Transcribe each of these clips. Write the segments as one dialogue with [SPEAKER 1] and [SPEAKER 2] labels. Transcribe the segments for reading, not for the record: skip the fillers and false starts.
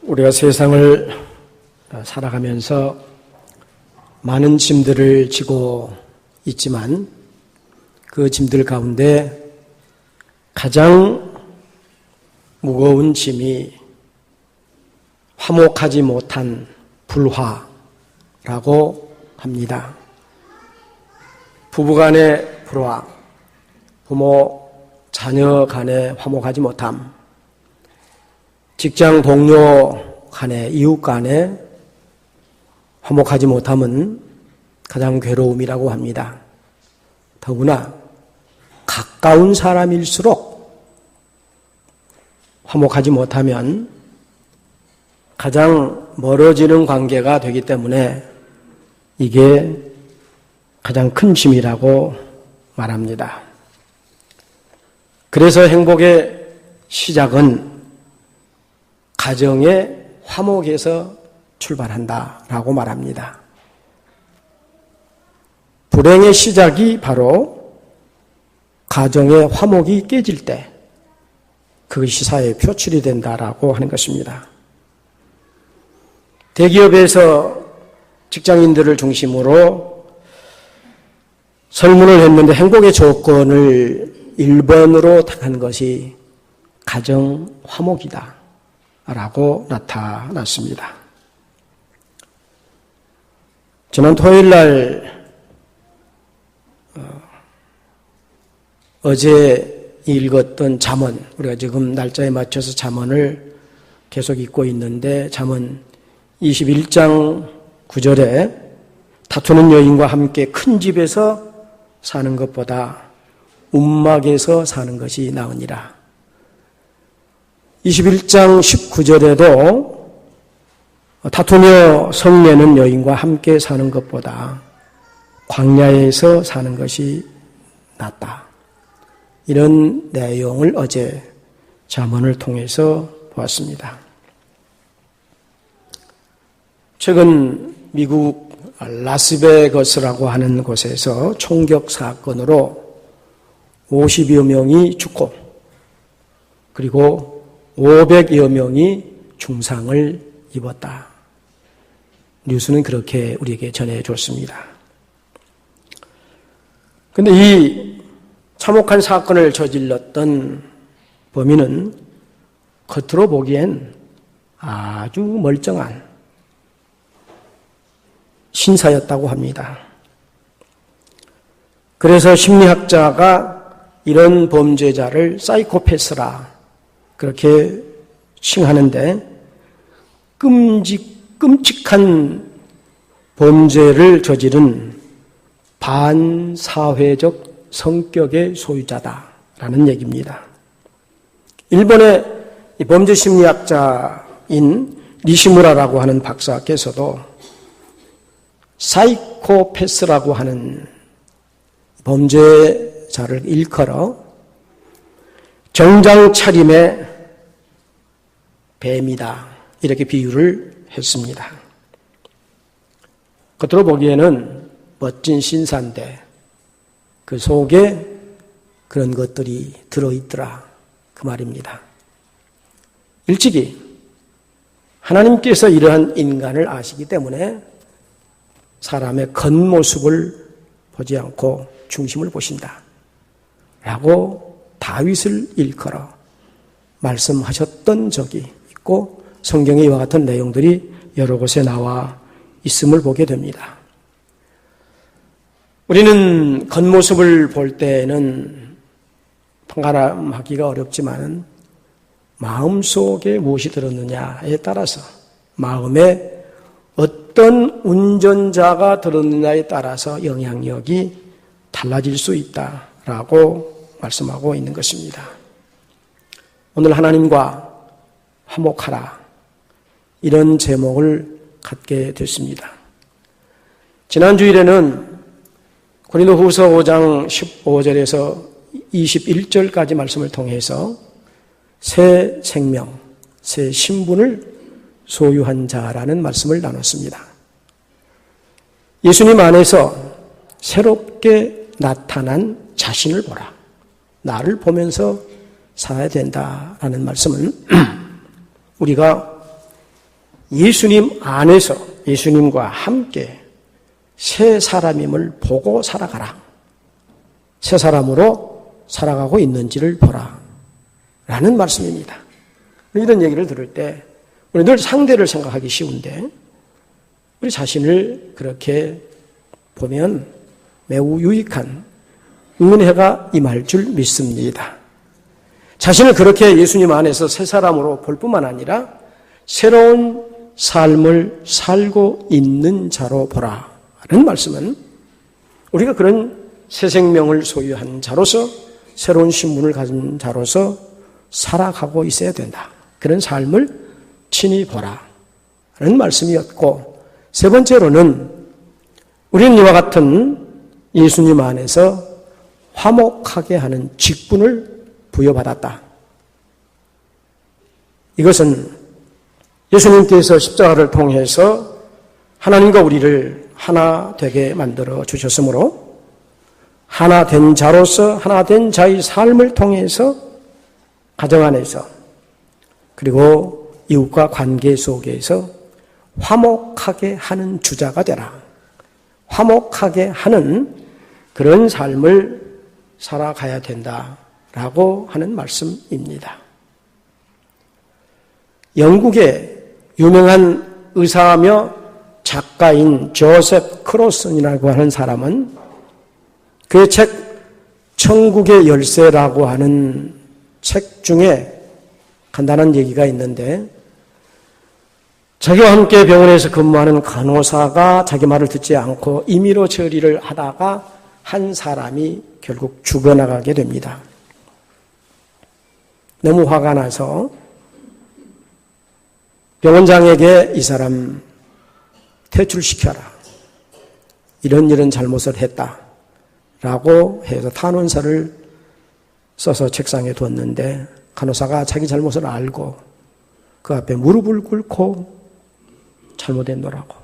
[SPEAKER 1] 우리가 세상을 살아가면서 많은 짐들을 지고 있지만 그 짐들 가운데 가장 무거운 짐이 화목하지 못한 불화라고 합니다. 부부간의 불화, 부모, 자녀 간의 화목하지 못함, 직장 동료 간의, 이웃 간의 화목하지 못함은 가장 괴로움이라고 합니다. 더구나 가까운 사람일수록 화목하지 못하면 가장 멀어지는 관계가 되기 때문에 이게 가장 큰 짐이라고 말합니다. 그래서 행복의 시작은 가정의 화목에서 출발한다라고 말합니다. 불행의 시작이 바로 가정의 화목이 깨질 때 그것이 사회에 표출이 된다라고 하는 것입니다. 대기업에서 직장인들을 중심으로 설문을 했는데 행복의 조건을 1번으로 택한 것이 가정 화목이다 라고 나타났습니다. 지난 토요일 날 어제 읽었던 잠언, 우리가 지금 날짜에 맞춰서 잠언을 계속 읽고 있는데 잠언 21장 9절에 다투는 여인과 함께 큰 집에서 사는 것보다 움막에서 사는 것이 나으니라. 21장 19절에도 다투며 성내는 여인과 함께 사는 것보다 광야에서 사는 것이 낫다. 이런 내용을 어제 잠언을 통해서 보았습니다. 최근 미국 라스베거스라고 하는 곳에서 총격 사건으로 50여 명이 죽고 그리고 500여 명이 중상을 입었다. 뉴스는 그렇게 우리에게 전해줬습니다. 그런데 이 참혹한 사건을 저질렀던 범인은 겉으로 보기엔 아주 멀쩡한 신사였다고 합니다. 그래서 심리학자가 이런 범죄자를 사이코패스라 그렇게 칭하는데 끔찍한 범죄를 저지른 반사회적 성격의 소유자다라는 얘기입니다. 일본의 범죄 심리학자인 니시무라라고 하는 박사께서도 사이코패스라고 하는 범죄자를 일컬어 정장 차림의 뱀이다 이렇게 비유를 했습니다. 겉으로 보기에는 멋진 신사인데 그 속에 그런 것들이 들어있더라 그 말입니다. 일찍이 하나님께서 이러한 인간을 아시기 때문에 사람의 겉모습을 보지 않고 중심을 보신다 라고 다윗을 일컬어 말씀하셨던 적이 있고 성경에 이와 같은 내용들이 여러 곳에 나와 있음을 보게 됩니다. 우리는 겉모습을 볼 때는 판가름하기가 어렵지만 마음속에 무엇이 들었느냐에 따라서 마음에 어떤 운전자가 들었느냐에 따라서 영향력이 달라질 수 있다라고 말씀하고 있는 것입니다. 오늘 하나님과 화목하라 이런 제목을 갖게 됐습니다. 지난 주일에는 고린도후서 5장 15절에서 21절까지 말씀을 통해서 새 생명, 새 신분을 소유한 자라는 말씀을 나눴습니다. 예수님 안에서 새롭게 나타난 자신을 보라. 나를 보면서 살아야 된다라는 말씀은 우리가 예수님 안에서 예수님과 함께 새 사람임을 보고 살아가라. 새 사람으로 살아가고 있는지를 보라. 라는 말씀입니다. 이런 얘기를 들을 때 우리 늘 상대를 생각하기 쉬운데 우리 자신을 그렇게 보면 매우 유익한 은혜가 임할 줄 믿습니다. 자신을 그렇게 예수님 안에서 새 사람으로 볼 뿐만 아니라 새로운 삶을 살고 있는 자로 보라. 라는 말씀은 우리가 그런 새 생명을 소유한 자로서 새로운 신분을 가진 자로서 살아가고 있어야 된다. 그런 삶을 친히 보라. 라는 말씀이었고 세 번째로는 우리는 이와 같은 예수님 안에서 화목하게 하는 직분을 부여받았다. 이것은 예수님께서 십자가를 통해서 하나님과 우리를 하나 되게 만들어 주셨으므로 하나 된 자로서 하나 된 자의 삶을 통해서 가정 안에서 그리고 이웃과 관계 속에서 화목하게 하는 주자가 되라. 화목하게 하는 그런 삶을 살아가야 된다라고 하는 말씀입니다. 영국의 유명한 의사며 작가인 조셉 크로슨이라고 하는 사람은 그의 책 천국의 열쇠라고 하는 책 중에 간단한 얘기가 있는데 자기와 함께 병원에서 근무하는 간호사가 자기 말을 듣지 않고 임의로 처리를 하다가 한 사람이 결국 죽어나가게 됩니다. 너무 화가 나서 병원장에게 이 사람 퇴출시켜라. 이런 잘못을 했다라고 해서 탄원서를 써서 책상에 뒀는데 간호사가 자기 잘못을 알고 그 앞에 무릎을 꿇고 잘못했노라고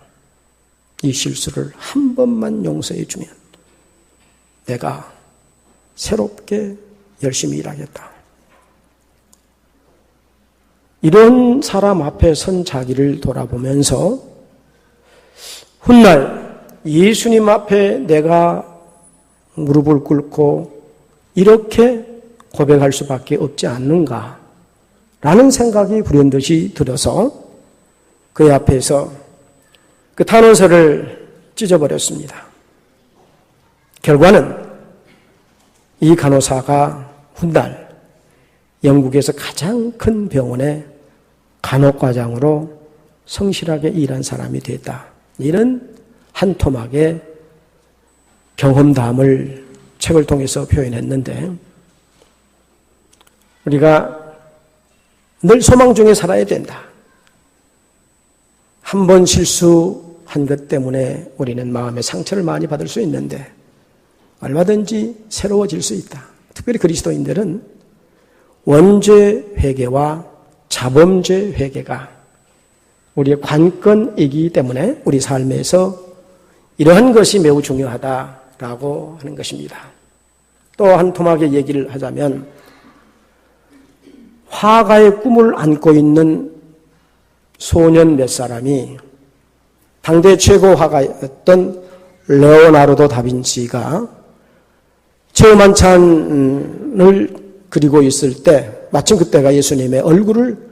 [SPEAKER 1] 이 실수를 한 번만 용서해 주면 내가 새롭게 열심히 일하겠다. 이런 사람 앞에 선 자기를 돌아보면서 훗날 예수님 앞에 내가 무릎을 꿇고 이렇게 고백할 수밖에 없지 않는가 라는 생각이 불현듯이 들어서 그의 앞에서 그 탄원서를 찢어버렸습니다. 결과는 이 간호사가 훗날 영국에서 가장 큰 병원의 간호과장으로 성실하게 일한 사람이 됐다. 이런 한 토막의 경험담을 책을 통해서 표현했는데 우리가 늘 소망 중에 살아야 된다. 한 번 실수한 것 때문에 우리는 마음의 상처를 많이 받을 수 있는데 얼마든지 새로워질 수 있다. 특별히 그리스도인들은 원죄 회개와 자범죄 회개가 우리의 관건이기 때문에 우리 삶에서 이러한 것이 매우 중요하다라고 하는 것입니다. 또 한 토막의 얘기를 하자면 화가의 꿈을 안고 있는 소년 몇 사람이 당대 최고 화가였던 레오나르도 다빈치가 처음 한찬을 그리고 있을 때 마침 그때가 예수님의 얼굴을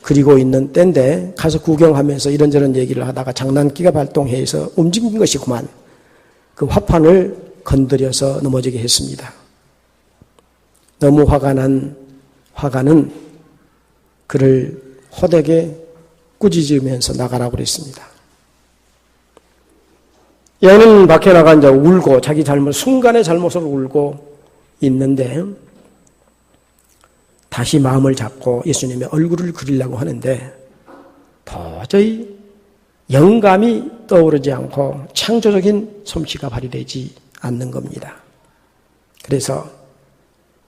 [SPEAKER 1] 그리고 있는 때인데 가서 구경하면서 이런저런 얘기를 하다가 장난기가 발동해서 움직인 것이구만. 그 화판을 건드려서 넘어지게 했습니다. 너무 화가 난 화가는 그를 호되게 꾸짖으면서 나가라고 그랬습니다. 얘는 밖에 나가 이제 울고 자기 순간의 잘못을 울고 있는데 다시 마음을 잡고 예수님의 얼굴을 그리려고 하는데 도저히 영감이 떠오르지 않고 창조적인 솜씨가 발휘되지 않는 겁니다. 그래서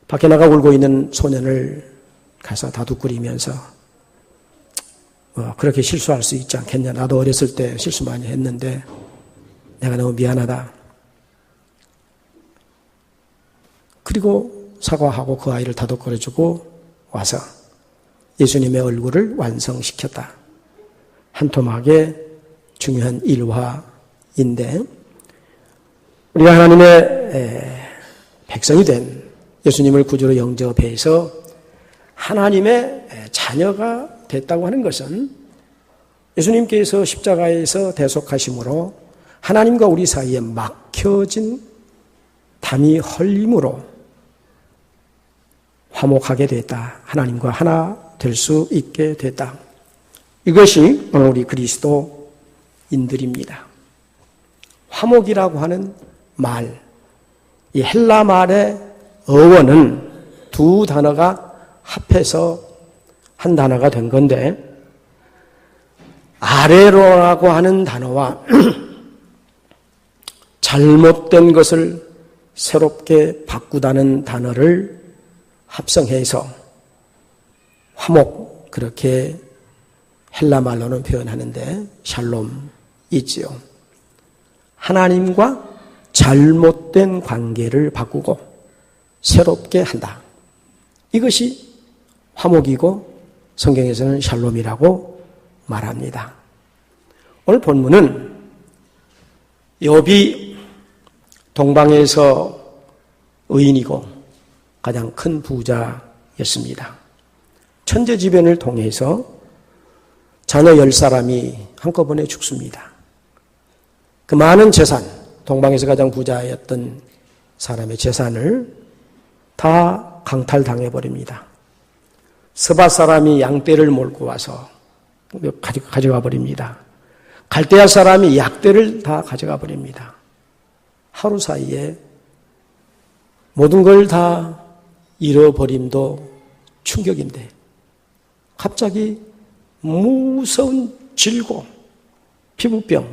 [SPEAKER 1] 밖에 나가 울고 있는 소년을 가서 다독거리면서 그렇게 실수할 수 있지 않겠냐. 나도 어렸을 때 실수 많이 했는데 내가 너무 미안하다. 그리고 사과하고 그 아이를 다독거려주고 와서 예수님의 얼굴을 완성시켰다. 한 토막의 중요한 일화인데 우리가 하나님의 백성이 된 예수님을 구주로 영접해서 하나님의 자녀가 됐다고 하는 것은 예수님께서 십자가에서 대속하심으로 하나님과 우리 사이에 막혀진 담이 헐림으로 화목하게 됐다. 하나님과 하나 될 수 있게 됐다. 이것이 오늘 우리 그리스도인들입니다. 화목이라고 하는 말, 이 헬라 말의 어원은 두 단어가 합해서 한 단어가 된 건데 아레로라고 하는 단어와 잘못된 것을 새롭게 바꾸다는 단어를 합성해서 화목, 그렇게 헬라 말로는 표현하는데 샬롬이지요. 하나님과 잘못된 관계를 바꾸고 새롭게 한다. 이것이 화목이고 성경에서는 샬롬이라고 말합니다. 오늘 본문은 욥이 동방에서 의인이고 가장 큰 부자였습니다. 천재지변을 통해서 자녀 10사람이 한꺼번에 죽습니다. 그 많은 재산, 동방에서 가장 부자였던 사람의 재산을 다 강탈당해버립니다. 스바 사람이 양떼를 몰고 와서 가져가 버립니다. 갈대아 사람이 약대를 다 가져가 버립니다. 하루 사이에 모든 걸 다 잃어버림도 충격인데 갑자기 무서운 질고 피부병,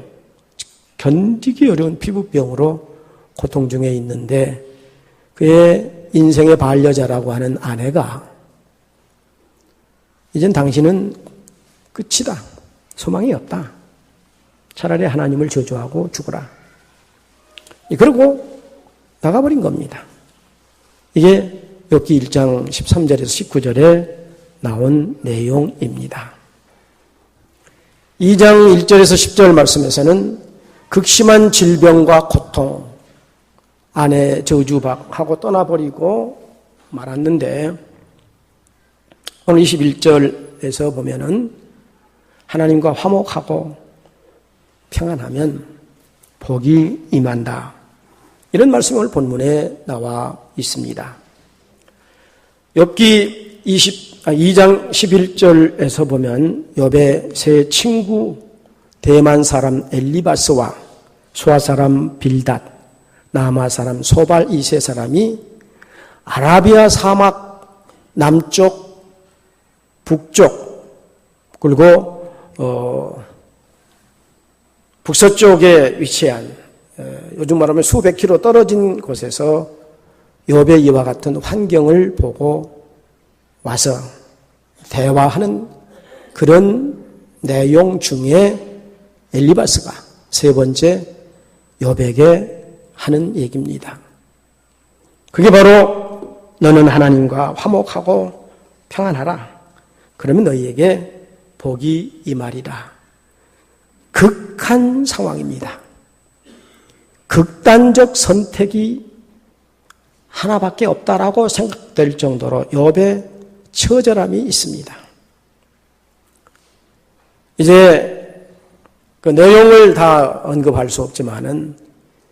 [SPEAKER 1] 견디기 어려운 피부병으로 고통 중에 있는데 그의 인생의 반려자라고 하는 아내가 이젠 당신은 끝이다. 소망이 없다. 차라리 하나님을 저주하고 죽어라. 그러고 나가버린 겁니다. 이게 욥기 1장 13절에서 19절에 나온 내용입니다. 2장 1절에서 10절 말씀에서는 극심한 질병과 고통, 아내 저주박하고 떠나버리고 말았는데 오늘 21절에서 보면은 하나님과 화목하고 평안하면 복이 임한다. 이런 말씀이 오늘 본문에 나와 있습니다. 욥기 2장 11절에서 보면 욥의 세 친구 대만 사람 엘리바스와 수아 사람 빌닷, 나마 사람 소발 이 세 사람이 아라비아 사막 남쪽, 북쪽 그리고 북서쪽에 위치한 요즘 말하면 수백 킬로 떨어진 곳에서 욥의 이와 같은 환경을 보고 와서 대화하는 그런 내용 중에 엘리바스가 세 번째 욥에게 하는 얘기입니다. 그게 바로 너는 하나님과 화목하고 평안하라. 그러면 너희에게 복이 임하리라. 극한 상황입니다. 극단적 선택이 하나밖에 없다라고 생각될 정도로 욥의 처절함이 있습니다. 이제 그 내용을 다 언급할 수 없지만은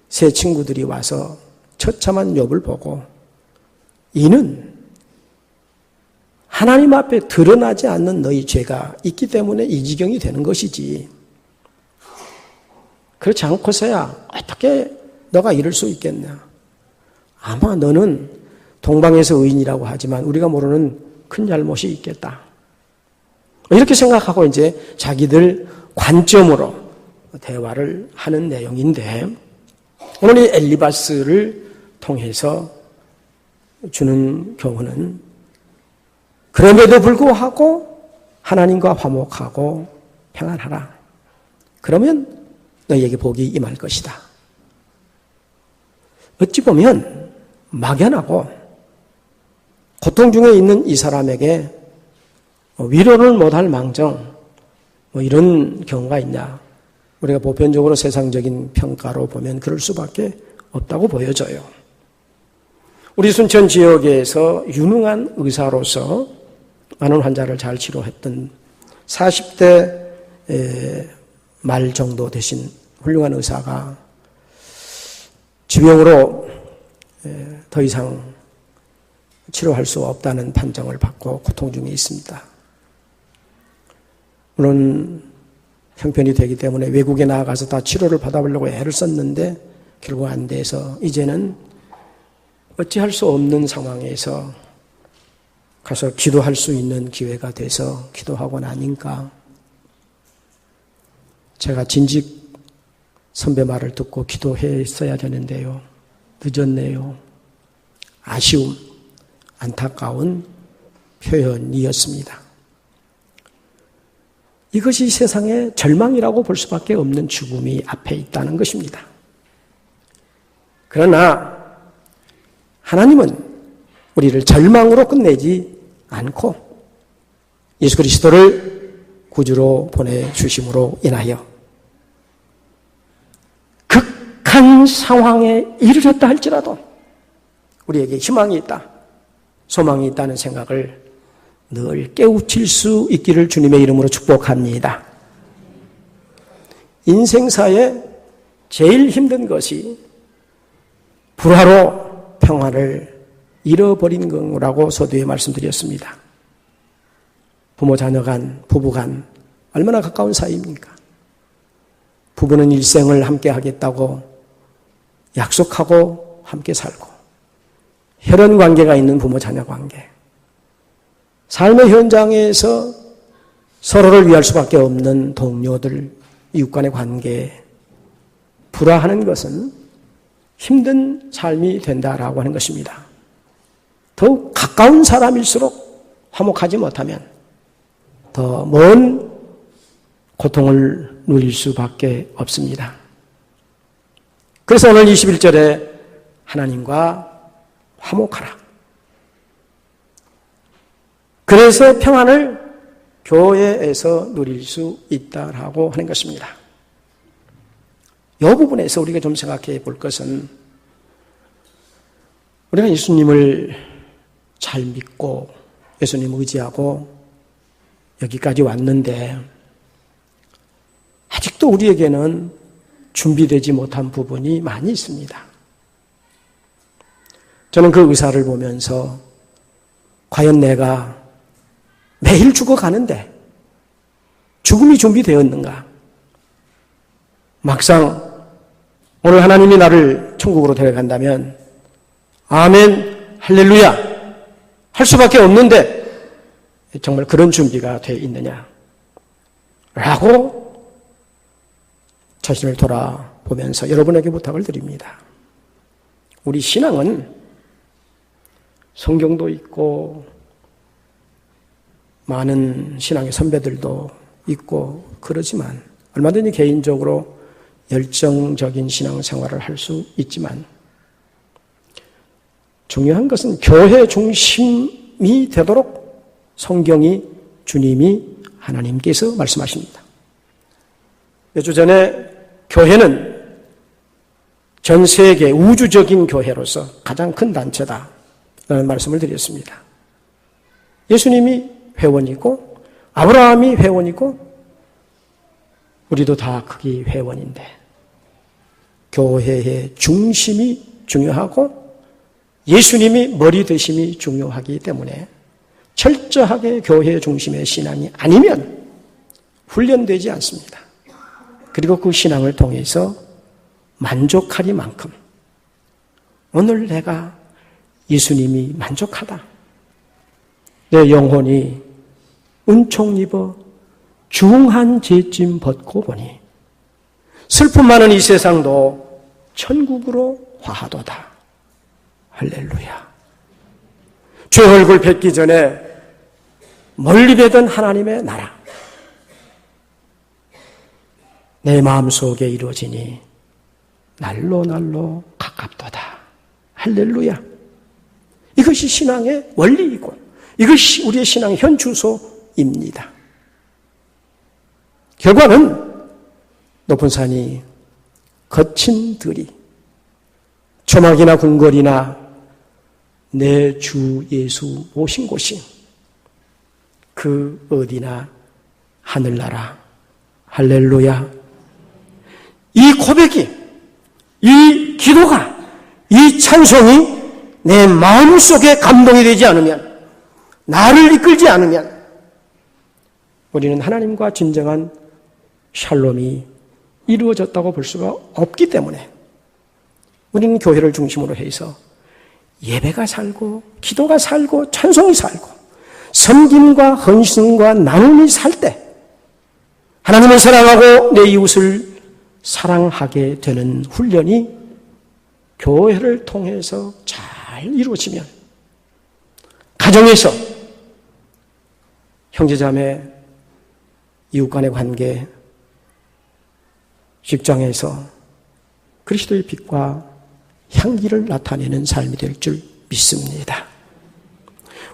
[SPEAKER 1] 세 친구들이 와서 처참한 욥을 보고 이는 하나님 앞에 드러나지 않는 너희 죄가 있기 때문에 이 지경이 되는 것이지. 그렇지 않고서야 어떻게 너가 이럴 수 있겠냐. 아마 너는 동방에서 의인이라고 하지만 우리가 모르는 큰 잘못이 있겠다. 이렇게 생각하고 이제 자기들 관점으로 대화를 하는 내용인데 오늘 이 엘리바스를 통해서 주는 교훈은 그럼에도 불구하고 하나님과 화목하고 평안하라. 그러면 너희에게 복이 임할 것이다. 어찌 보면 막연하고 고통 중에 있는 이 사람에게 위로를 못할 망정 이런 경우가 있냐? 우리가 보편적으로 세상적인 평가로 보면 그럴 수밖에 없다고 보여져요. 우리 순천 지역에서 유능한 의사로서 많은 환자를 잘 치료했던 40대 말 정도 되신 훌륭한 의사가 지병으로 더 이상 치료할 수 없다는 판정을 받고 고통 중에 있습니다. 물론 형편이 되기 때문에 외국에 나아가서 다 치료를 받아보려고 애를 썼는데 결국 안 돼서 이제는 어찌할 수 없는 상황에서 가서 기도할 수 있는 기회가 돼서 기도하고 나니까 제가 진직 선배 말을 듣고 기도했어야 되는데요. 늦었네요. 아쉬움, 안타까운 표현이었습니다. 이것이 세상의 절망이라고 볼 수밖에 없는 죽음이 앞에 있다는 것입니다. 그러나 하나님은 우리를 절망으로 끝내지 않고 예수 그리스도를 구주로 보내주심으로 인하여 극한 상황에 이르렀다 할지라도 우리에게 희망이 있다, 소망이 있다는 생각을 늘 깨우칠 수 있기를 주님의 이름으로 축복합니다. 인생사에 제일 힘든 것이 불화로 평화를 잃어버린 거라고 서두에 말씀드렸습니다. 부모 자녀 간, 부부 간 얼마나 가까운 사이입니까? 부부는 일생을 함께 하겠다고 약속하고 함께 살고 혈연 관계가 있는 부모 자녀 관계, 삶의 현장에서 서로를 위할 수밖에 없는 동료들, 이웃 간의 관계에 불화하는 것은 힘든 삶이 된다라고 하는 것입니다. 더욱 가까운 사람일수록 화목하지 못하면 더 먼 고통을 누릴 수밖에 없습니다. 그래서 오늘 21절에 하나님과 화목하라. 그래서 평안을 교회에서 누릴 수 있다라고 하는 것입니다. 이 부분에서 우리가 좀 생각해 볼 것은 우리가 예수님을 잘 믿고 예수님을 의지하고 여기까지 왔는데 아직도 우리에게는 준비되지 못한 부분이 많이 있습니다. 저는 그 의사를 보면서 과연 내가 매일 죽어가는데 죽음이 준비되었는가? 막상 오늘 하나님이 나를 천국으로 데려간다면 아멘, 할렐루야 할 수밖에 없는데 정말 그런 준비가 되어 있느냐? 라고 자신을 돌아보면서 여러분에게 부탁을 드립니다. 우리 신앙은 성경도 있고 많은 신앙의 선배들도 있고 그러지만 얼마든지 개인적으로 열정적인 신앙생활을 할 수 있지만 중요한 것은 교회 중심이 되도록 성경이 주님이 하나님께서 말씀하십니다. 몇 주 전에 교회는 전 세계 우주적인 교회로서 가장 큰 단체다라는 말씀을 드렸습니다. 예수님이 회원이고 아브라함이 회원이고 우리도 다 거기 회원인데 교회의 중심이 중요하고 예수님이 머리 되심이 중요하기 때문에 철저하게 교회 중심의 신앙이 아니면 훈련되지 않습니다. 그리고 그 신앙을 통해서 만족하리만큼 오늘 내가 예수님이 만족하다. 내 영혼이 은총 입어 중한 죄짐 벗고 보니 슬픔 많은 이 세상도 천국으로 화하도다. 할렐루야. 죄 얼굴 뵙기 전에 멀리 뵈던 하나님의 나라 내 마음속에 이루어지니 날로 날로 가깝도다. 할렐루야. 이것이 신앙의 원리이고 이것이 우리의 신앙의 현주소입니다. 결과는 높은 산이 거친 들이 조막이나 궁궐이나 내 주 예수 모신 곳이 그 어디나 하늘나라. 할렐루야. 이 고백이, 이 기도가, 이 찬송이 내 마음속에 감동이 되지 않으면, 나를 이끌지 않으면 우리는 하나님과 진정한 샬롬이 이루어졌다고 볼 수가 없기 때문에 우리는 교회를 중심으로 해서 예배가 살고 기도가 살고 찬송이 살고 섬김과 헌신과 나눔이 살 때 하나님을 사랑하고 내 이웃을 사랑하게 되는 훈련이 교회를 통해서 잘 이루어지면 가정에서 형제자매 이웃 간의 관계, 직장에서 그리스도의 빛과 향기를 나타내는 삶이 될 줄 믿습니다.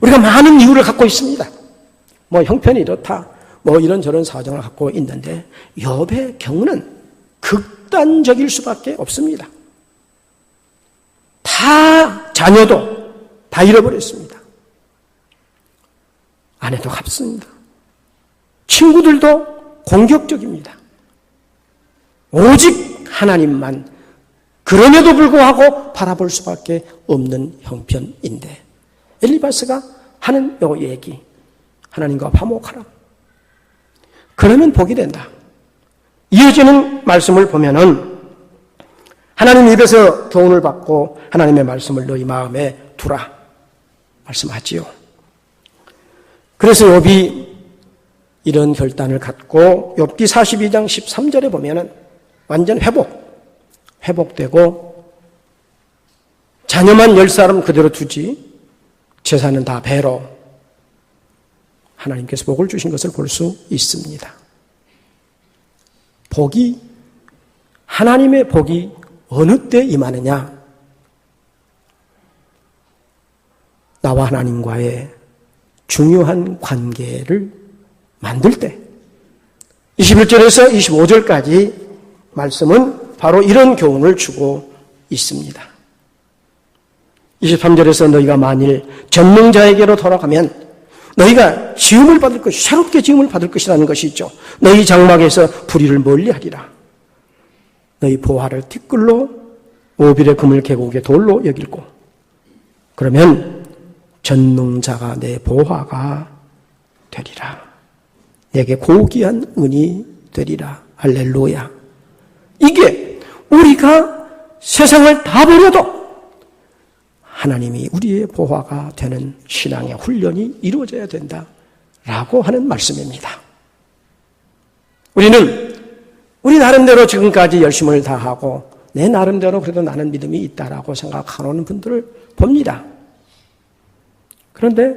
[SPEAKER 1] 우리가 많은 이유를 갖고 있습니다. 형편이 이렇다, 이런저런 사정을 갖고 있는데 욥의 경우는 극단적일 수밖에 없습니다. 다 자녀도 다 잃어버렸습니다. 아내도 갚습니다. 친구들도 공격적입니다. 오직 하나님만 그럼에도 불구하고 바라볼 수밖에 없는 형편인데 엘리바스가 하는 요 얘기, 하나님과 화목하라. 그러면 복이 된다. 이어지는 말씀을 보면은 하나님 입에서 교훈을 받고 하나님의 말씀을 너희 마음에 두라 말씀하지요. 그래서 욥이 이런 결단을 갖고 욥기 42장 13절에 보면은 완전 회복되고 자녀만 10사람 그대로 두지 재산은 다 배로 하나님께서 복을 주신 것을 볼 수 있습니다. 복이, 하나님의 복이 어느 때 임하느냐? 나와 하나님과의 중요한 관계를 만들 때 21절에서 25절까지 말씀은 바로 이런 교훈을 주고 있습니다. 23절에서 너희가 만일 전능자에게로 돌아가면 너희가 지음을 받을 것이, 새롭게 지음을 받을 것이라는 것이 있죠. 너희 장막에서 불의를 멀리하리라. 너희 보화를 티끌로 오빌의 금을 계곡의 돌로 여길고 그러면 전능자가 내 보화가 되리라. 내게 고귀한 은이 되리라. 할렐루야. 이게 우리가 세상을 다 버려도 하나님이 우리의 보화가 되는 신앙의 훈련이 이루어져야 된다라고 하는 말씀입니다. 우리 나름대로 지금까지 열심을 다하고 내 나름대로 그래도 나는 믿음이 있다라고 생각하는 분들을 봅니다. 그런데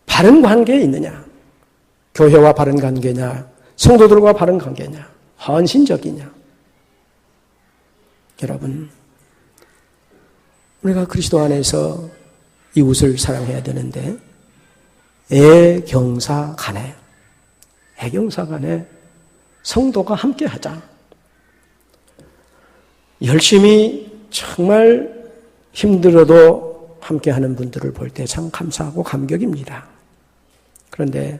[SPEAKER 1] 바른 관계에 있느냐? 교회와 바른 관계냐? 성도들과 바른 관계냐? 헌신적이냐? 여러분, 우리가 그리스도 안에서 이웃을 사랑해야 되는데 애경사 간에 성도가 함께 하자. 열심히 정말 힘들어도 함께 하는 분들을 볼 때 참 감사하고 감격입니다. 그런데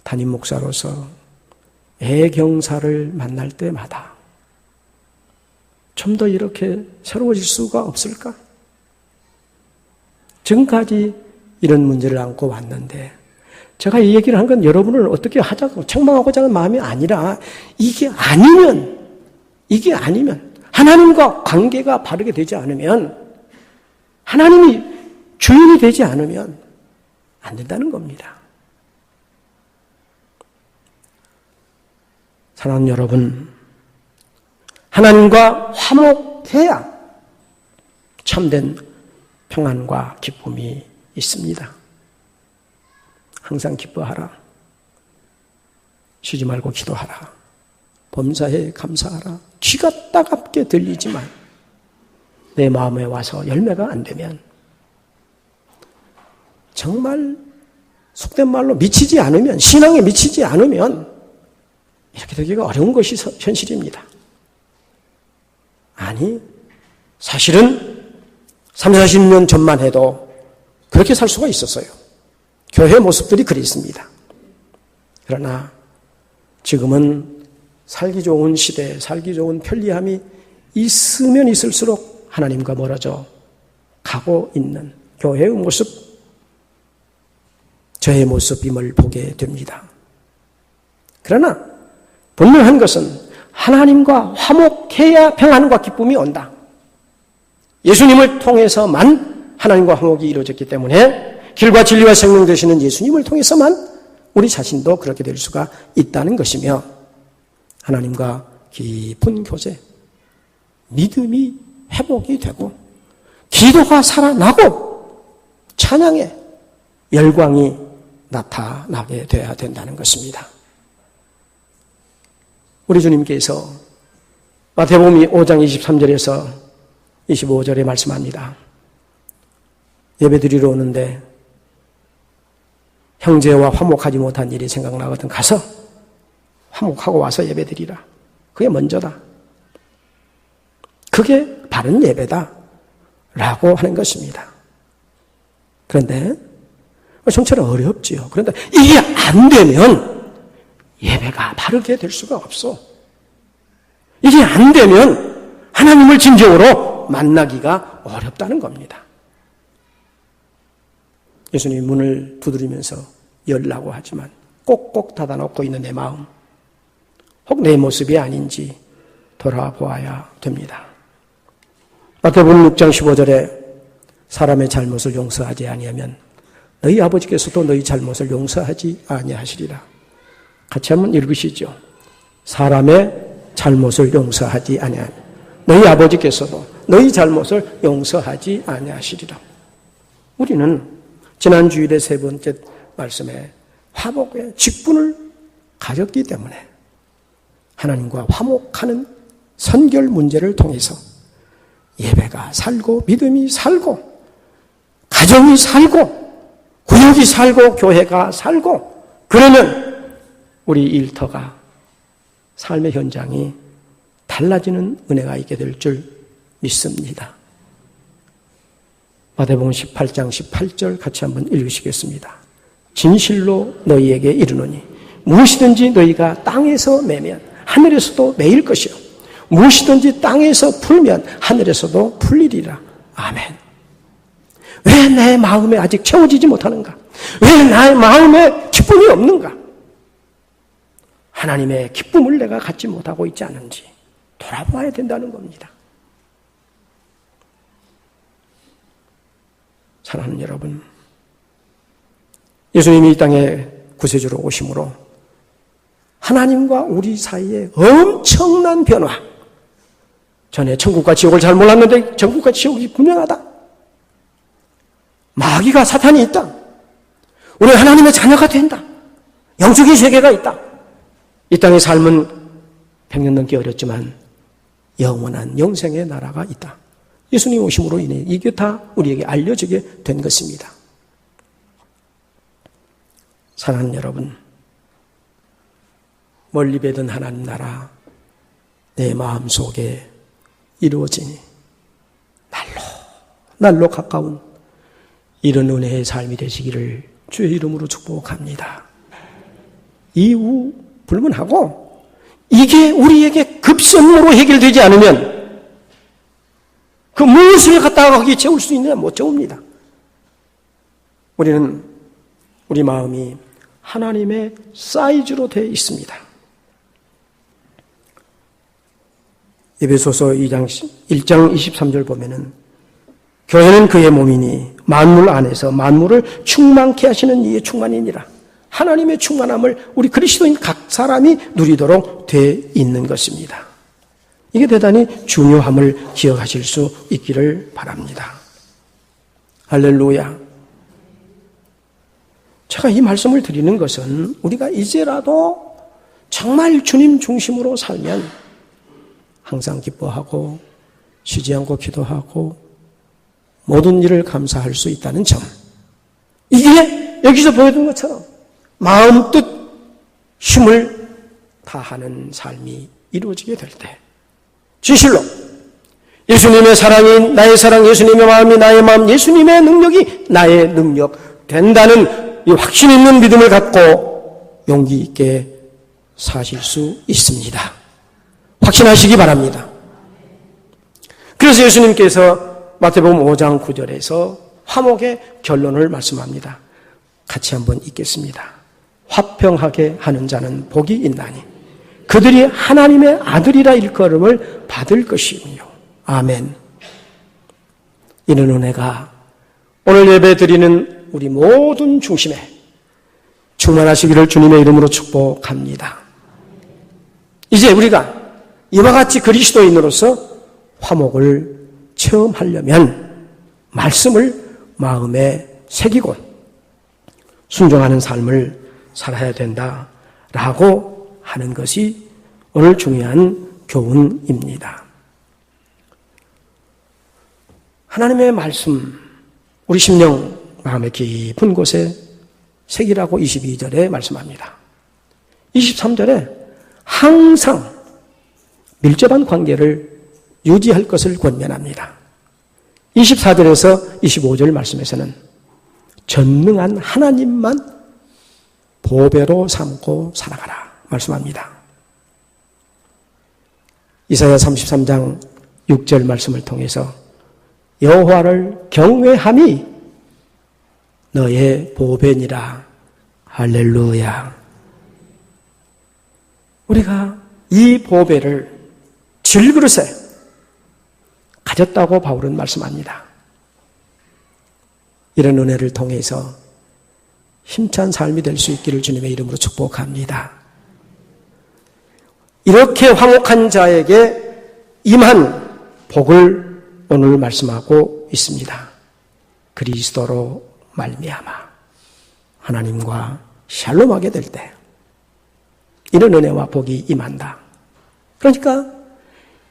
[SPEAKER 1] 담임 목사로서 애경사를 만날 때마다 좀 더 이렇게 새로워질 수가 없을까? 지금까지 이런 문제를 안고 왔는데 제가 이 얘기를 한 건 여러분을 어떻게 하자고 책망하고자 하는 마음이 아니라 이게 아니면 하나님과 관계가 바르게 되지 않으면 하나님이 주인이 되지 않으면 안 된다는 겁니다. 사랑하는 여러분, 하나님과 화목해야 참된 평안과 기쁨이 있습니다. 항상 기뻐하라. 쉬지 말고 기도하라. 범사에 감사하라. 귀가 따갑게 들리지만 내 마음에 와서 열매가 안 되면 정말 속된 말로 미치지 않으면, 신앙에 미치지 않으면 이렇게 되기가 어려운 것이 현실입니다. 아니, 사실은 30, 40년 전만 해도 그렇게 살 수가 있었어요. 교회 모습들이 그랬습니다. 그러나 지금은 살기 좋은 시대, 살기 좋은 편리함이 있으면 있을수록 하나님과 멀어져 가고 있는 교회의 모습, 저의 모습임을 보게 됩니다. 그러나 분명한 것은 하나님과 화목해야 평안과 기쁨이 온다. 예수님을 통해서만 하나님과 화목이 이루어졌기 때문에 길과 진리와 생명 되시는 예수님을 통해서만 우리 자신도 그렇게 될 수가 있다는 것이며, 하나님과 깊은 교제, 믿음이 회복이 되고 기도가 살아나고 찬양의 열광이 나타나게 돼야 된다는 것입니다. 우리 주님께서 마태복음 5장 23절에서 25절에 말씀합니다. 예배드리러 오는데 형제와 화목하지 못한 일이 생각나거든 가서 화목하고 와서 예배드리라. 그게 먼저다. 그게 바른 예배다 라고 하는 것입니다. 그런데 좀처럼 어렵지요. 그런데 이게 안 되면 예배가 바르게 될 수가 없어. 이게 안 되면 하나님을 진정으로 만나기가 어렵다는 겁니다. 예수님이 문을 두드리면서 열라고 하지만 꼭꼭 닫아놓고 있는 내 마음, 혹 내 모습이 아닌지 돌아보아야 됩니다. 마태복음 6장 15절에 사람의 잘못을 용서하지 아니하면 너희 아버지께서도 너희 잘못을 용서하지 아니하시리라. 같이 한번 읽으시죠. 사람의 잘못을 용서하지 아니하면 너희 아버지께서도 너희 잘못을 용서하지 아니하시리라. 우리는 지난 주일의 세 번째 말씀에 화목의 직분을 가졌기 때문에 하나님과 화목하는 선결 문제를 통해서 예배가 살고 믿음이 살고 가정이 살고 구역이 살고 교회가 살고, 그러면 우리 일터가 삶의 현장이 달라지는 은혜가 있게 될 줄 믿습니다. 마태복음 18장 18절 같이 한번 읽으시겠습니다. 진실로 너희에게 이르노니 무엇이든지 너희가 땅에서 매면 하늘에서도 매일 것이요 무엇이든지 땅에서 풀면 하늘에서도 풀리리라. 아멘. 왜 내 마음에 아직 채워지지 못하는가? 왜 나의 마음에 기쁨이 없는가? 하나님의 기쁨을 내가 갖지 못하고 있지 않은지 돌아봐야 된다는 겁니다. 사랑하는 여러분, 예수님이 이 땅에 구세주로 오심으로 하나님과 우리 사이에 엄청난 변화, 전에 천국과 지옥을 잘 몰랐는데 천국과 지옥이 분명하다. 마귀가 사탄이 있다. 우리 하나님의 자녀가 된다. 영적인 세계가 있다. 이 땅의 삶은 100년 넘게 어렸지만 영원한 영생의 나라가 있다. 예수님 오심으로 인해 이게 다 우리에게 알려지게 된 것입니다. 사랑하는 여러분, 멀리 뵈던 하나님 나라 내 마음속에 이루어지니 날로 가까운 이런 은혜의 삶이 되시기를 주의 이름으로 축복합니다. 이유 불문하고 이게 우리에게 급선무로 해결되지 않으면 그 무엇을 갖다가 거기에 채울 수 있느냐 못 채웁니다. 우리는 우리 마음이 하나님의 사이즈로 되어 있습니다. 에베소서 1장 23절 보면은 교회는 그의 몸이니 만물 안에서 만물을 충만케 하시는 이의 충만이니라. 하나님의 충만함을 우리 그리스도인 각 사람이 누리도록 되어 있는 것입니다. 이게 대단히 중요함을 기억하실 수 있기를 바랍니다. 할렐루야. 제가 이 말씀을 드리는 것은 우리가 이제라도 정말 주님 중심으로 살면 항상 기뻐하고 쉬지 않고 기도하고 모든 일을 감사할 수 있다는 점. 이게 여기서 보여준 것처럼 마음 뜻 힘을 다하는 삶이 이루어지게 될 때, 진실로 예수님의 사랑이 나의 사랑, 예수님의 마음이 나의 마음, 예수님의 능력이 나의 능력 된다는 이 확신 있는 믿음을 갖고 용기 있게 사실 수 있습니다. 확신하시기 바랍니다. 그래서 예수님께서 마태복음 5장 9절에서 화목의 결론을 말씀합니다. 같이 한번 읽겠습니다. 화평하게 하는 자는 복이 있나니 그들이 하나님의 아들이라 일컬음을 받을 것이며. 아멘. 이런 은혜가 오늘 예배 드리는 우리 모든 중심에 충만하시기를 주님의 이름으로 축복합니다. 이제 우리가 이와 같이 그리스도인으로서 화목을 체험하려면 말씀을 마음에 새기고 순종하는 삶을 살아야 된다라고 하는 것이 오늘 중요한 교훈입니다. 하나님의 말씀, 우리 심령 마음의 깊은 곳에 새기라고 22절에 말씀합니다. 23절에 항상 밀접한 관계를 유지할 것을 권면합니다. 24절에서 25절 말씀에서는 전능한 하나님만 보배로 삼고 살아가라 말씀합니다. 이사야 33장 6절 말씀을 통해서 여호와를 경외함이 너의 보배니라. 할렐루야. 우리가 이 보배를 질그릇에 가졌다고 바울은 말씀합니다. 이런 은혜를 통해서 힘찬 삶이 될 수 있기를 주님의 이름으로 축복합니다. 이렇게 화목한 자에게 임한 복을 오늘 말씀하고 있습니다. 그리스도로 말미암아 하나님과 샬롬하게 될 때 이런 은혜와 복이 임한다. 그러니까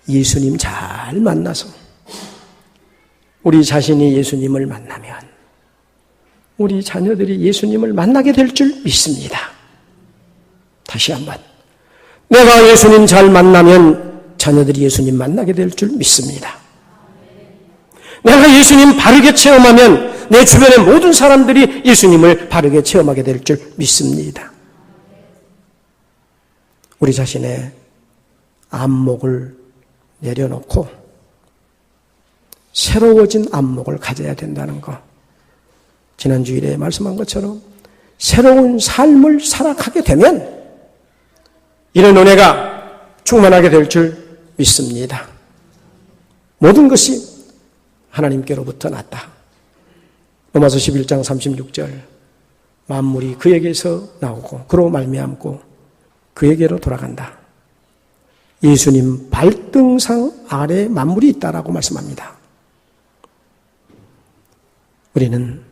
[SPEAKER 1] 예수님 잘 만나서 우리 자신이 예수님을 만나면 우리 자녀들이 예수님을 만나게 될 줄 믿습니다. 다시 한번, 내가 예수님 잘 만나면 자녀들이 예수님 만나게 될 줄 믿습니다. 내가 예수님 바르게 체험하면 내 주변의 모든 사람들이 예수님을 바르게 체험하게 될 줄 믿습니다. 우리 자신의 안목을 내려놓고 새로워진 안목을 가져야 된다는 것. 지난 주일에 말씀한 것처럼 새로운 삶을 살아가게 되면 이런 은혜가 충만하게 될 줄 믿습니다. 모든 것이 하나님께로부터 났다. 로마서 11장 36절, 만물이 그에게서 나오고 그로 말미암고 그에게로 돌아간다. 예수님 발등상 아래 만물이 있다라고 말씀합니다. 우리는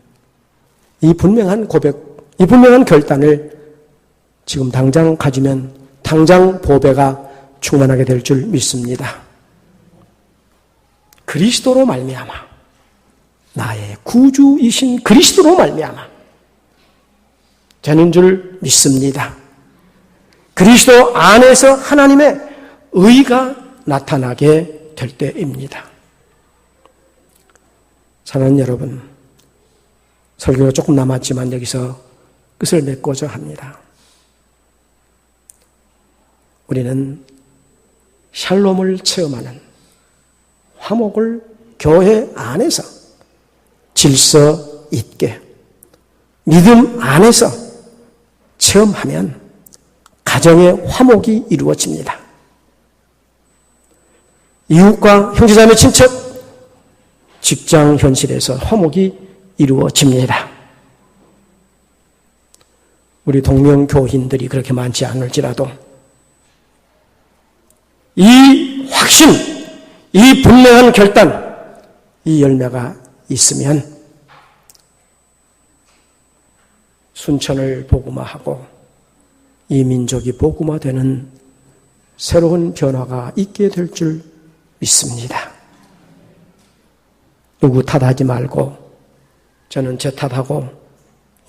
[SPEAKER 1] 이 분명한 고백, 이 분명한 결단을 지금 당장 가지면 당장 보배가 충만하게 될 줄 믿습니다. 그리스도로 말미암아, 나의 구주이신 그리스도로 말미암아 되는 줄 믿습니다. 그리스도 안에서 하나님의 의가 나타나게 될 때입니다. 사랑하는 여러분, 설교가 조금 남았지만 여기서 끝을 맺고자 합니다. 우리는 샬롬을 체험하는 화목을 교회 안에서 질서 있게 믿음 안에서 체험하면 가정의 화목이 이루어집니다. 이웃과 형제자매 친척, 직장 현실에서 화목이 이루어집니다. 우리 동명교인들이 그렇게 많지 않을지라도 이 확신, 이 분명한 결단, 이 열매가 있으면 순천을 복음화하고 이 민족이 복음화되는 새로운 변화가 있게 될 줄 믿습니다. 누구 탓하지 말고 저는 제 탓하고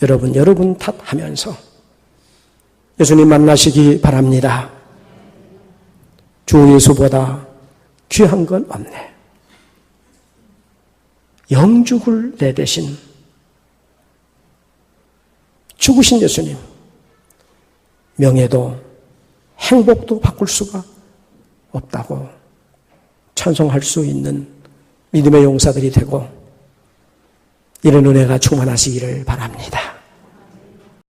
[SPEAKER 1] 여러분 탓하면서 예수님 만나시기 바랍니다. 주 예수보다 귀한 건 없네. 영죽을 내 대신 죽으신 예수님, 명예도 행복도 바꿀 수가 없다고 찬송할 수 있는 믿음의 용사들이 되고 이런 은혜가 충만하시기를 바랍니다.